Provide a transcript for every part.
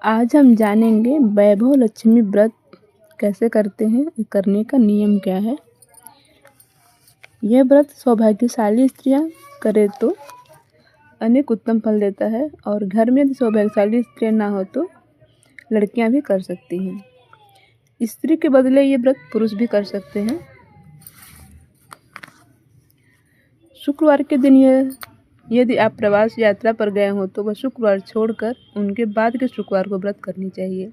आज हम जानेंगे वैभव लक्ष्मी व्रत कैसे करते हैं, करने का नियम क्या है। यह व्रत सौभाग्यशाली स्त्रियां करें तो अनेक उत्तम फल देता है और घर में यदि सौभाग्यशाली स्त्रियां ना हो तो लड़कियां भी कर सकती हैं। स्त्री के बदले ये व्रत पुरुष भी कर सकते हैं। शुक्रवार के दिन यदि आप प्रवास यात्रा पर गए हो तो वह शुक्रवार छोड़कर उनके बाद के शुक्रवार को व्रत करनी चाहिए,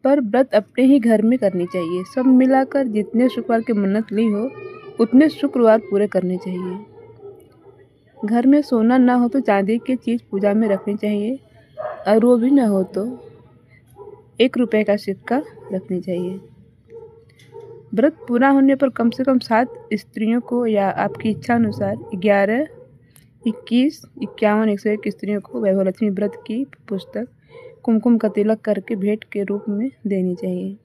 पर व्रत अपने ही घर में करनी चाहिए। सब मिलाकर जितने शुक्रवार की मन्नत ली हो उतने शुक्रवार पूरे करने चाहिए। घर में सोना ना हो तो चांदी की चीज़ पूजा में रखनी चाहिए और वो भी ना हो तो 1 रुपये का सिक्का रखनी चाहिए। व्रत पूरा होने पर कम से कम 7 स्त्रियों को या आपकी इच्छा अनुसार 11, 21, 51, 101 स्त्रियों को वैभव लक्ष्मी व्रत की पुस्तक कुमकुम का तिलक करके भेंट के रूप में देनी चाहिए।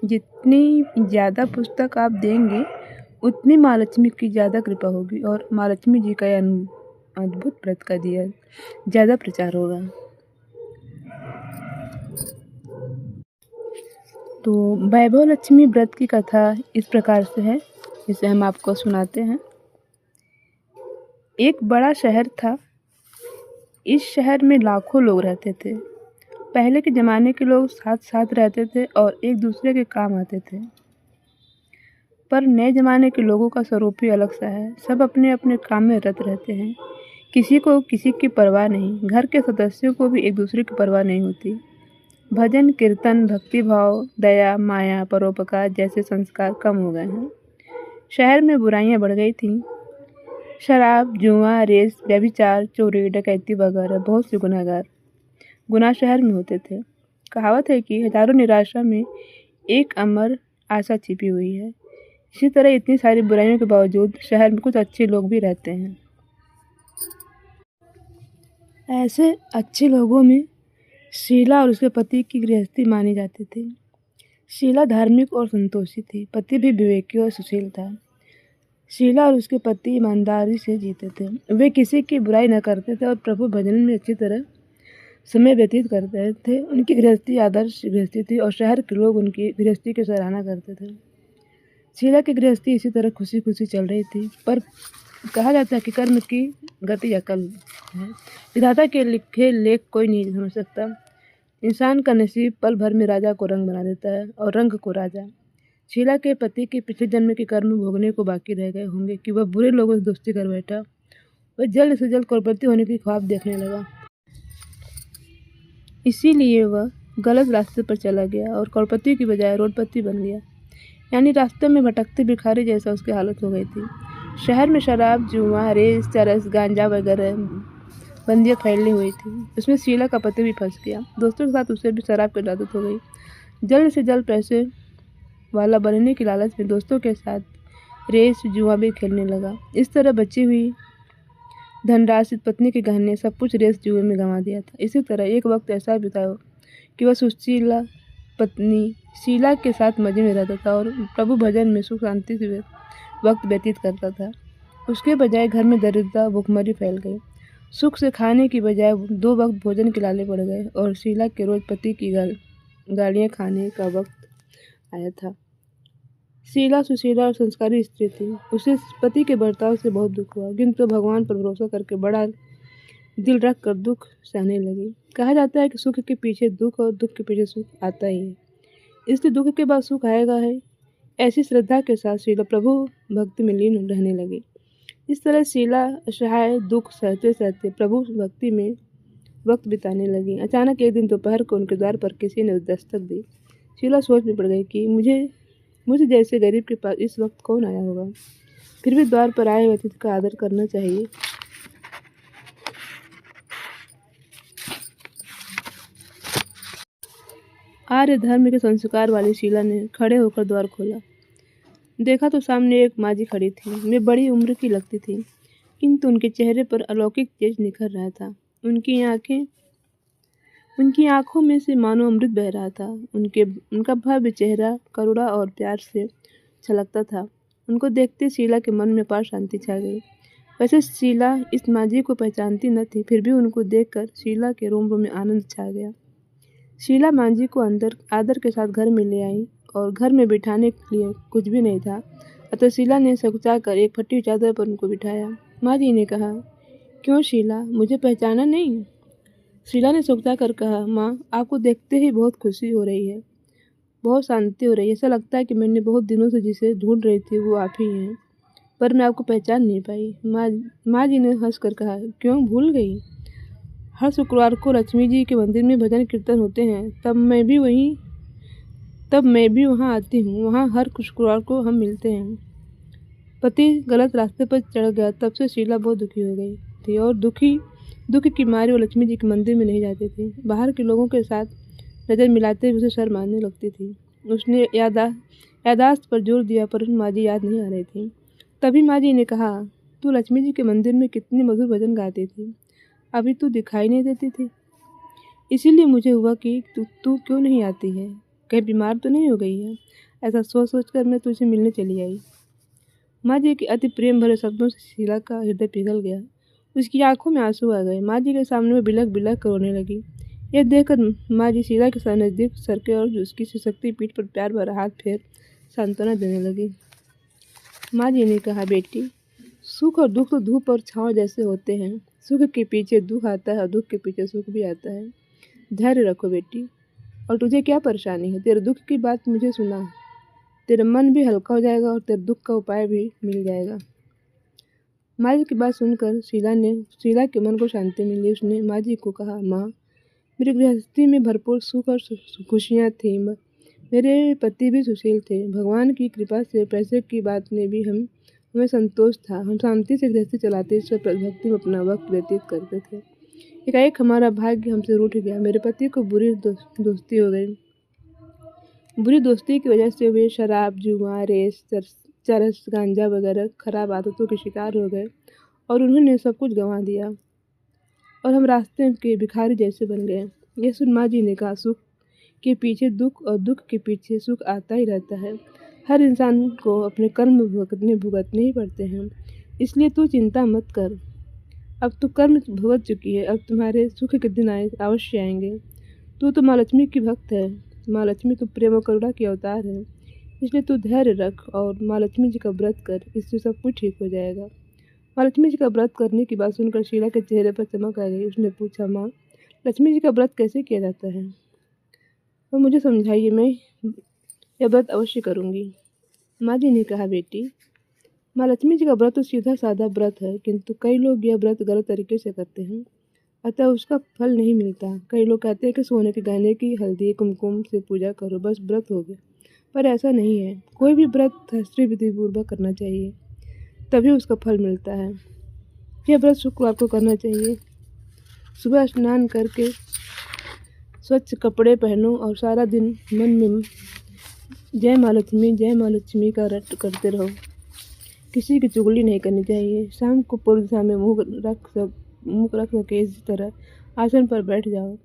जितनी ज़्यादा पुस्तक आप देंगे उतनी माँ लक्ष्मी की ज़्यादा कृपा होगी और माँ लक्ष्मी जी का अद्भुत व्रत का दिया ज़्यादा प्रचार होगा। तो वैभव लक्ष्मी व्रत की कथा इस प्रकार से है, जिसे हम आपको सुनाते हैं। एक बड़ा शहर था। इस शहर में लाखों लोग रहते थे। पहले के ज़माने के लोग साथ साथ रहते थे और एक दूसरे के काम आते थे, पर नए ज़माने के लोगों का स्वरूप ही अलग सा है। सब अपने अपने काम में रत रहते हैं। किसी को किसी की परवाह नहीं। घर के सदस्यों को भी एक दूसरे की परवाह नहीं होती। भजन, कीर्तन, भक्ति भाव, दया, माया, परोपकार जैसे संस्कार कम हो गए हैं। शहर में बुराइयां बढ़ गई थीं। शराब, जुआ, रेस, व्यभिचार, चोरी, डकैती वगैरह बहुत से गुनाह शहर में होते थे। कहावत है कि हजारों निराशा में एक अमर आशा छिपी हुई है। इसी तरह इतनी सारी बुराइयों के बावजूद शहर में कुछ अच्छे लोग भी रहते हैं। ऐसे अच्छे लोगों में शीला और उसके पति की गृहस्थी मानी जाती थी। शीला धार्मिक और संतोषी थी। पति भी विवेकी और सुशील था। शीला और उसके पति ईमानदारी से जीते थे। वे किसी की बुराई न करते थे और प्रभु भजन में अच्छी तरह समय व्यतीत करते थे। उनकी गृहस्थी आदर्श गृहस्थी थी और शहर के लोग उनकी गृहस्थी की सराहना करते थे। शीला की गृहस्थी इसी तरह खुशी खुशी चल रही थी, पर कहा जाता है कि कर्म की गति अकल है। विधाता के लिखे लेख कोई नहीं समझ सकता। इंसान का नसीब पल भर में राजा को रंग बना देता है और रंग को राजा। शीला के पति के पिछले जन्म के कर्म भोगने को बाकी रह गए होंगे कि वह बुरे लोगों से दोस्ती कर बैठा। वह जल्द से जल्द करोड़पति होने की ख्वाब देखने लगा। इसीलिए वह गलत रास्ते पर चला गया और करोड़पति की बजाय रोडपति बन गया। यानी रास्ते में भटकते भिखारी जैसा उसकी हालत हो गई थी। शहर में शराब, जुआ, रेस, चरस, गांजा वगैरह बंदियाँ फैली हुई थी। उसमें शीला का पति भी फंस गया। दोस्तों के साथ उसे भी शराब की आदत हो गई। जल्द से जल्द पैसे वाला बनने की लालच में दोस्तों के साथ रेस, जुआ भी खेलने लगा। इस तरह बची हुई धनराशि, पत्नी के गहने, सब कुछ रेस जुए में गंवा दिया था। इसी तरह एक वक्त ऐसा बीता कि वह सुशीला पत्नी शीला के साथ मजे में रहता था और प्रभु भजन में सुख शांति से वक्त व्यतीत करता था। उसके बजाय घर में दरिद्रता, भुखमरी फैल गई। सुख से खाने की बजाय 2 वक्त भोजन के लाले पड़ गए और शीला के रोज पति की गालियाँ खाने का वक्त आया था। शीला सुशीला और संस्कारी स्त्री थी। उसे पति के बर्ताव से बहुत दुख हुआ, किंतु भगवान पर भरोसा करके बड़ा दिल रख कर दुख सहने लगी। कहा जाता है कि सुख के पीछे दुख और दुख के पीछे सुख आता ही है, इसलिए दुख के बाद सुख आएगा है। ऐसी श्रद्धा के साथ शीला प्रभु भक्ति में लीन रहने लगी। इस तरह शीला असहाय दुख सहते सहते प्रभु भक्ति में वक्त बिताने लगी। अचानक एक दिन दोपहर को उनके द्वार पर किसी ने दस्तक दी। शीला सोच में पड़ गई कि मुझे जैसे गरीब के पास इस वक्त कौन आया होगा। फिर भी द्वार पर आए हुए अतिथि का आदर करना चाहिए। आर्य धर्म के संस्कार वाली शीला ने खड़े होकर द्वार खोला। देखा तो सामने एक माँ जी खड़ी थी। वे बड़ी उम्र की लगती थी, किंतु उनके चेहरे पर अलौकिक तेज निखर रहा था। उनकी आंखों में से मानो अमृत बह रहा था। उनका भव्य चेहरा करुणा और प्यार से छलकता था। उनको देखते शीला के मन में अपार शांति छा गई। वैसे शीला इस माँ जी को पहचानती न थी, फिर भी उनको देखकर शीला के रोम रोम में आनंद छा गया। शीला माँ जी को अंदर आदर के साथ घर में ले आई और घर में बिठाने के लिए कुछ भी नहीं था, अतः शीला ने सकुचा-कर एक फटी हुई चादर पर उनको बिठाया। माँ जी ने कहा, क्यों शीला, मुझे पहचाना नहीं? शीला ने सकुचा कर कहा, माँ, आपको देखते ही बहुत खुशी हो रही है, बहुत शांति हो रही है। ऐसा लगता है कि मैंने बहुत दिनों से जिसे ढूंढ रही थी वो आप ही हैं, पर मैं आपको पहचान नहीं पाई। माँ जी ने हंसकर कहा, क्यों भूल गई? हर शुक्रवार को लक्ष्मी जी के मंदिर में भजन कीर्तन होते हैं, तब मैं भी वहाँ आती हूँ। वहाँ हर शुक्रवार को हम मिलते हैं। पति गलत रास्ते पर चढ़ गया, तब से शीला बहुत दुखी हो गई थी और दुख की मारे वो लक्ष्मी जी के मंदिर में नहीं जाती थी। बाहर के लोगों के साथ नज़र मिलाते हुए उसे शर्म आने लगती थी। उसने यादाश्त पर जोर दिया, पर माँ जी याद नहीं आ रही थी। तभी माँ जी ने कहा, तू लक्ष्मी जी के मंदिर में कितनी मधुर भजन गाती थी, अभी तू दिखाई नहीं देती थी। इसीलिए मुझे हुआ कि तू क्यों नहीं आती है, कहीं बीमार तो नहीं हो गई है। ऐसा सोच कर मैं तुझे मिलने चली आई। माँ जी के अति प्रेम भरे शब्दों से शीला का हृदय पिघल गया। उसकी आंखों में आंसू आ गए। माँ जी के सामने वो बिलख बिलख कर रोने लगी। यह देखकर माँ जी शीला के साथ नजदीक सरके और उसकी सशक्ति पीठ पर प्यार भरा हाथ फेर सांत्वना देने लगी। माँ जी ने कहा, बेटी, सुख और दुख तो धूप और छांव जैसे होते हैं। सुख के पीछे दुख आता है और दुख के पीछे सुख भी आता है। धैर्य रखो बेटी। और तुझे क्या परेशानी है? तेरे दुख की बात मुझे सुना, तेरा मन भी हल्का हो जाएगा और तेरे दुख का उपाय भी मिल जाएगा। माँ जी की बात सुनकर शीला के मन को शांति मिली। उसने माँ जी को कहा, माँ, मेरी गृहस्थी में भरपूर सुख और खुशियाँ थीं। मेरे पति भी सुशील थे। भगवान की कृपा से पैसे की बात में भी हमें संतोष था। हम शांति से गृहस्थी चलाते, ईश्वर भक्ति में अपना वक्त व्यतीत करते थे। एकाएक हमारा भाग्य हमसे रूठ गया। मेरे पति को बुरी दोस्ती हो गई। बुरी दोस्ती की वजह से वे शराब, जुआ, रेस, चरस, गांजा वगैरह खराब आदतों के शिकार हो गए और उन्होंने सब कुछ गंवा दिया और हम रास्ते के भिखारी जैसे बन गए। यह सुन माँ जी ने कहा, सुख के पीछे दुख और दुख के पीछे सुख आता ही रहता है। हर इंसान को अपने कर्म भुगतने ही पड़ते हैं, इसलिए तू चिंता मत कर। अब तू कर्म भुगत चुकी है, अब तुम्हारे सुख के दिन अवश्य आएंगे। तू तो माँ लक्ष्मी की भक्त है। माँ लक्ष्मी तो प्रेम और करुणा की अवतार है, इसलिए तू धैर्य रख और माँ लक्ष्मी जी का व्रत कर, इससे सब कुछ ठीक हो जाएगा। माँ लक्ष्मी जी का व्रत करने की बात सुनकर शीला के चेहरे पर चमक आ गई। उसने पूछा, माँ, लक्ष्मी जी का व्रत कैसे किया जाता है? तो मुझे समझाइए, मैं यह व्रत अवश्य करूँगी। माँ जी ने कहा, बेटी, माँ लक्ष्मी जी का व्रत तो सीधा साधा व्रत है, किंतु कई लोग यह व्रत गलत तरीके से करते हैं, अतः उसका फल नहीं मिलता। कई लोग कहते हैं कि सोने के गहने की हल्दी कुमकुम से पूजा करो, बस व्रत हो गया, पर ऐसा नहीं है। कोई भी व्रत शास्त्रीय विधि पूर्वक करना चाहिए, तभी उसका फल मिलता है। यह व्रत शुक्रवार को करना चाहिए। सुबह स्नान करके स्वच्छ कपड़े पहनो और सारा दिन मन में जय माँ लक्ष्मी का रट करते रहो। किसी की चुगली नहीं करनी चाहिए। शाम को पूर्व दिशा में मुँह रख सके इसी तरह आसन पर बैठ जाओ।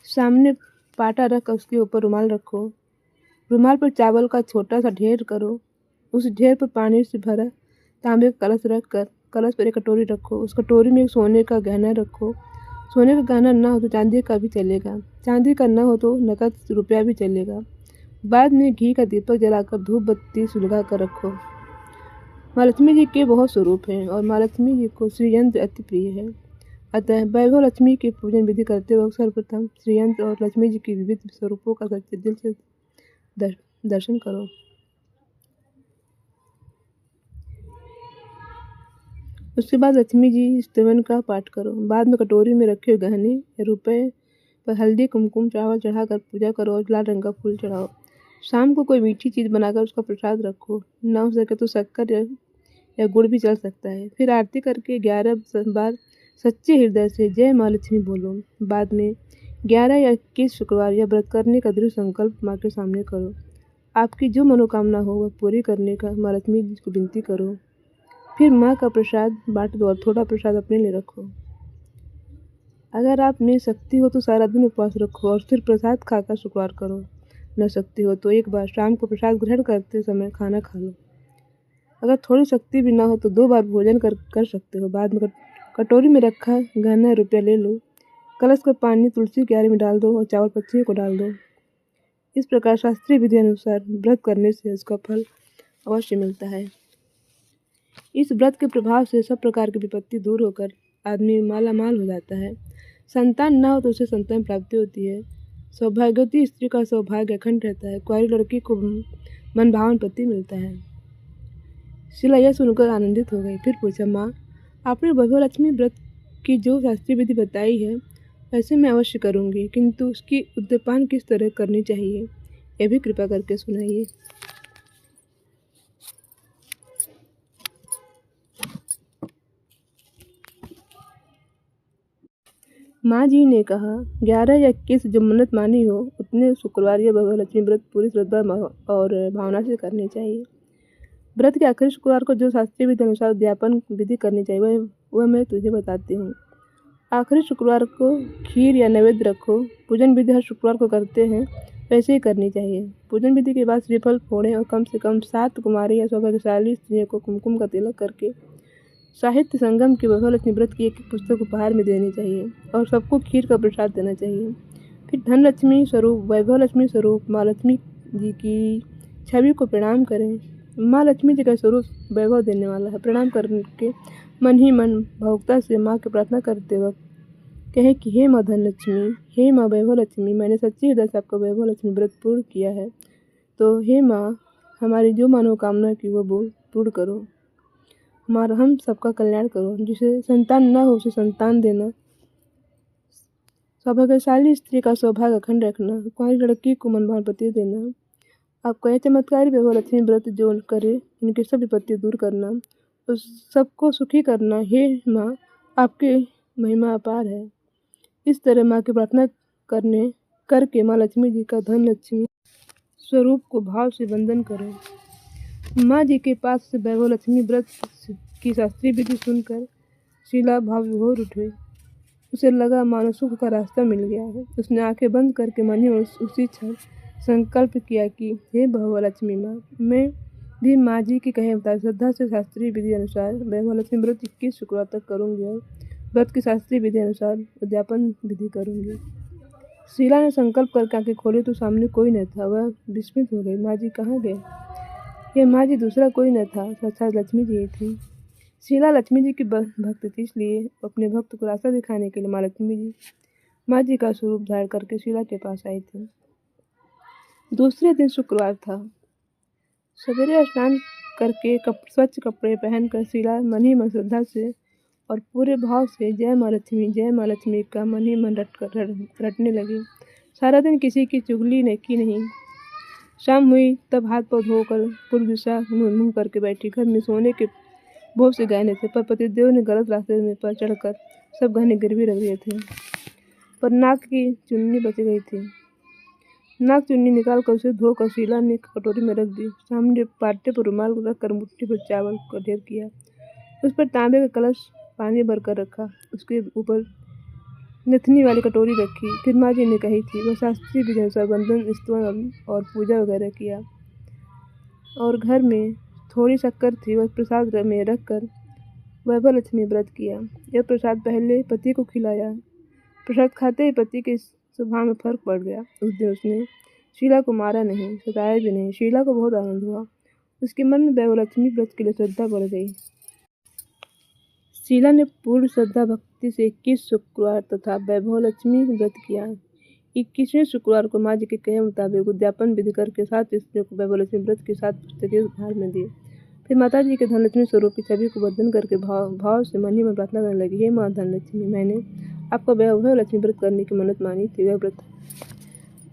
सामने पाटा रख उसके ऊपर रुमाल रखो। रुमाल पर चावल का छोटा सा ढेर करो। उस ढेर पर पानी से भरा तांबे का कलश रख कर कलश पर एक कटोरी रखो। उस कटोरी में एक सोने का गहना रखो। सोने का गहना ना हो तो चांदी का भी चलेगा। चांदी का ना हो तो नकद रुपया भी चलेगा। बाद में घी का दीपक जलाकर धूप बत्ती सुलगा कर रखो। माँ लक्ष्मी जी के बहुत स्वरूप हैं और माँ लक्ष्मी जी को श्रीयंत्र अति प्रिय है। अतः वैभव लक्ष्मी के पूजन विधि करते वक्त सर्वप्रथम श्रीयंत्र और लक्ष्मी जी की विविध स्वरूपों का सच्चे दिल से दर्शन करो। उसके बाद लक्ष्मी जी स्तवन का पाठ करो। बाद में कटोरी में रखे गहने या रुपए पर हल्दी कुमकुम चावल चढ़ाकर पूजा करो और लाल रंग का फूल चढ़ाओ। शाम को कोई मीठी चीज़ बनाकर उसका प्रसाद रखो। न हो सके तो शक्कर या गुड़ भी चल सकता है। फिर आरती करके 11 बार सच्चे हृदय से जय माँ लक्ष्मी बोलो। बाद में 11 या 21 शुक्रवार यह व्रत करने का दृढ़ संकल्प माँ के सामने करो। आपकी जो मनोकामना हो वह पूरी करने का माँ लक्ष्मी जी को विनती करो। फिर माँ का प्रसाद बांट दो और थोड़ा प्रसाद अपने लिए रखो। अगर आप में शक्ति हो तो सारा दिन उपवास रखो और फिर प्रसाद खाकर शुक्रवार करो। न शक्ति हो तो एक बार शाम को प्रसाद ग्रहण करते समय खाना खा लो। अगर थोड़ी शक्ति भी ना हो तो 2 बार भोजन कर सकते हो। बाद में कटोरी में रखा गहना रुपया ले लो, कलश का पानी तुलसी क्यारी में डाल दो और चावल पत्तियों को डाल दो। इस प्रकार शास्त्रीय विधि अनुसार व्रत करने से उसका फल अवश्य मिलता है। इस व्रत के प्रभाव से सब प्रकार की विपत्ति दूर होकर आदमी माला माल हो जाता है। संतान न हो तो उसे संतान प्राप्ति होती है। सौभाग्यवती स्त्री का सौभाग्य अखंड रहता है। कुंवारी लड़की को मनभावन पति मिलता है। शीला यह सुनकर आनंदित हो गई। फिर पूछा, माँ, आपने वैभवलक्ष्मी व्रत की जो शास्त्रीय विधि बताई है वैसे मैं अवश्य करूँगी, किंतु उसकी उद्यपान किस तरह करनी चाहिए यह भी कृपा करके सुनाइए। माँ जी ने कहा, 11 या 21 जो मन्नत मानी हो उतने शुक्रवार या वैभवलक्ष्मी व्रत पूरी श्रद्धा और भावना से करनी चाहिए। व्रत के आखिरी शुक्रवार को जो शास्त्रीय विधि अनुसार उद्यापन विधि करनी चाहिए वह मैं तुझे बताती हूँ। आखिरी शुक्रवार को खीर या नैवेद्य रखो। पूजन विधि हर शुक्रवार को करते हैं वैसे ही करनी चाहिए। पूजन विधि के बाद श्रीफल फोड़ें और कम से कम 7 कुमारी या सौभाग्यशाली स्त्रियों को कुमकुम का तिलक करके साहित्य संगम की वैभवलक्ष्मी व्रत की एक पुस्तक उपहार में देनी चाहिए और सबको खीर का प्रसाद देना चाहिए। फिर धनलक्ष्मी स्वरूप वैभवलक्ष्मी स्वरूप माँ लक्ष्मी जी की छवि को प्रणाम करें। माँ लक्ष्मी जी का स्वरूप वैभव देने वाला है। प्रणाम करके मन ही मन भावुकता से माँ की प्रार्थना करते वक्त कहें कि हे माँ धनलक्ष्मी, हे माँ वैभवलक्ष्मी, मैंने सच्ची हृदय से आपका वैभवलक्ष्मी व्रत पूर्ण किया है, तो हे माँ हमारी जो मनोकामना की वो पूर्ण करो। हमारा हम सबका कल्याण करो। जिसे संतान न हो उसे संतान देना, सौभाग्यशाली स्त्री का सौभाग्य अखंड रखना, कुंवारी लड़की को मनभावन पति देना। आपका यह चमत्कारी वैभवलक्ष्मी व्रत जो करे उनकी सब विपत्ति दूर करना और सबको सुखी करना। हे माँ, आपकी महिमा अपार है। इस तरह माँ की प्रार्थना करके माँ लक्ष्मी जी का धन लक्ष्मी स्वरूप को भाव से वंदन करो। माँ जी के पास से वैभवलक्ष्मी व्रत की शास्त्रीय विधि सुनकर शीला भाव विभोर उठे। उसे लगा मानो सुख का रास्ता मिल गया है। उसने आंखें बंद करके मन ही उसी क्षण संकल्प किया कि हे वैभवलक्ष्मी माँ, मैं भी माँ जी की कहे मुताबिक श्रद्धा से शास्त्रीय विधि अनुसार वैभवलक्ष्मी व्रत 21 शुक्रवार तक करूँगी और व्रत की शास्त्रीय विधि अनुसार उद्यापन विधि करूँगी। शीला ने संकल्प करके आंखें खोली तो सामने कोई न था। वह विस्मित हो गई। माँ जी कहाँ गए? यह माँ जी दूसरा कोई न था, साक्षात लक्ष्मी जी ही थी। शीला लक्ष्मी जी की भक्त थी, इसलिए अपने भक्त को रास्ता दिखाने के लिए माँ जी का स्वरूप धारण करके शीला के पास आई थी। दूसरे दिन शुक्रवार था। सवेरे स्नान करके स्वच्छ कपड़े पहनकर शीला मन ही मन श्रद्धा से और पूरे भाव से जय माँ लक्ष्मी का मन ही मन रटने लगी। सारा दिन किसी की चुगली की नहीं। शाम हुई तब हाथ पाँव धोकर पूर्व दिशा मुँह करके बैठी। घर में सोने के बहुत से गहने थे, पर पतिदेव ने गलत रास्ते में पर चढ़कर सब गहने गिरवी रख दिए थे। पर नाक की चुन्नी बच गई थी। नाक चुन्नी निकाल कर उसे धोकर शीला ने कटोरी में रख दी। सामने पाटे पर रुमाल रखकर मुट्ठी पर चावल का ढेर किया। उस पर तांबे का कलश पानी भरकर रखा। उसके ऊपर नथनी वाली कटोरी रखी। फिर माँ जी ने कही थी वह शास्त्रीय विधि अनुसार वंदन स्तवन और पूजा वगैरह किया और घर में थोड़ी शक्कर थी वह प्रसाद में रख कर वैभवलक्ष्मी व्रत किया। यह प्रसाद पहले पति को खिलाया। प्रसाद खाते ही पति के स्वभाव में फर्क पड़ गया। उस दिन उसने शीला को मारा नहीं, सताया भी नहीं। शीला को बहुत आनंद हुआ। उसके मन में वैभवलक्ष्मी व्रत के लिए श्रद्धा बढ़ गई। शीला ने पूर्ण श्रद्धा भक्ति से 21 शुक्रवार तथा वैभवलक्ष्मी व्रत किया। 21वें शुक्रवार को माँ जी के कहे मुताबिक उद्यापन विधि करके 7 स्त्रियों को वैभवलक्ष्मी व्रत की 7 पुस्तकें उपहार में दी। फिर माता जी के धनलक्ष्मी स्वरूप की छवि को वंदन करके भाव से मन ही मन प्रार्थना करने लगी। हे माँ धनलक्ष्मी, मैंने आपका वैभवलक्ष्मी व्रत करने की मन्नत मानी थी, वह व्रत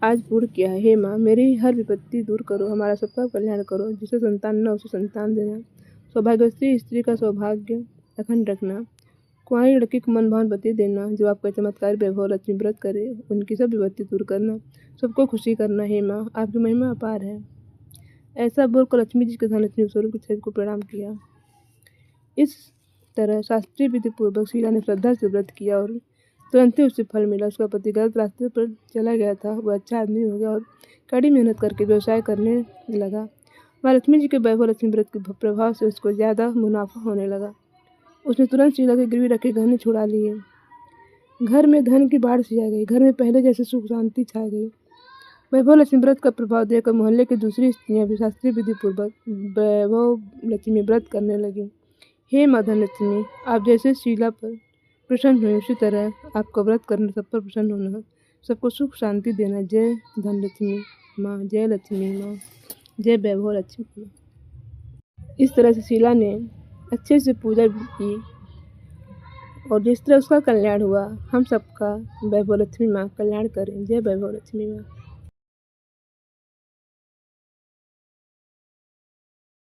आज पूर्ण किया है। हे माँ, मेरी हर विपत्ति दूर करो, हमारा सबका कल्याण करो। जिसे संतान न उसे संतान देना, सौभाग्यवती स्त्री का सौभाग्य अखंड रखना, कुंवारी लड़की को मनभावन पति देना, जो आपका चमत्कार वैभवलक्ष्मी व्रत करे उनकी सब विपत्ति दूर करना, सबको खुशी करना। हे माँ, आपकी महिमा अपार है। ऐसा बोलकर लक्ष्मी जी के धनलक्ष्मी स्वरूप की छवि को प्रणाम किया। इस तरह शास्त्रीय विधि पूर्वक शीला ने श्रद्धा से व्रत किया और तुरंत ही उसे फल मिला। उसका पति गलत रास्ते पर चला गया था, वह अच्छा आदमी हो गया और कड़ी मेहनत करके व्यवसाय करने लगा। माँ लक्ष्मी जी के वैभव लक्ष्मी व्रत के प्रभाव से उसको ज़्यादा मुनाफा होने लगा। उसने तुरंत शीला के गिरवी रखे गहने छुड़ा लिए। घर में धन की बाढ़ सी आ गई। घर में पहले जैसे सुख शांति छा गई। वैभव लक्ष्मी व्रत का प्रभाव देखकर मोहल्ले की दूसरी स्त्रियां भी शास्त्रीय विधि पूर्वक वैभव लक्ष्मी व्रत करने लगी। हे माँ धनलक्ष्मी, आप जैसे शीला पर प्रसन्न हुए उसी तरह आपका व्रत करना सब पर प्रसन्न होना, सबको सुख शांति देना। जय धनलक्ष्मी माँ, जय लक्ष्मी माँ, जय वैभव लक्ष्मी माँ। इस तरह से शीला ने अच्छे से पूजा की और जिस तरह उसका कल्याण हुआ, हम सबका वैभव लक्ष्मी माँ कल्याण करें। जय वैभव लक्ष्मी माँ।